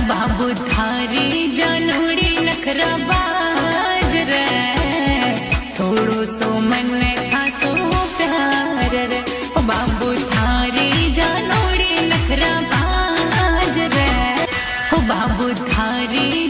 बाबू थारी जानोड़ी नखरा बाज रे थोड़ो सो मन खासो प्यार रे बाबू थारी जानोड़ी नखरा बाज रे बाबू थारी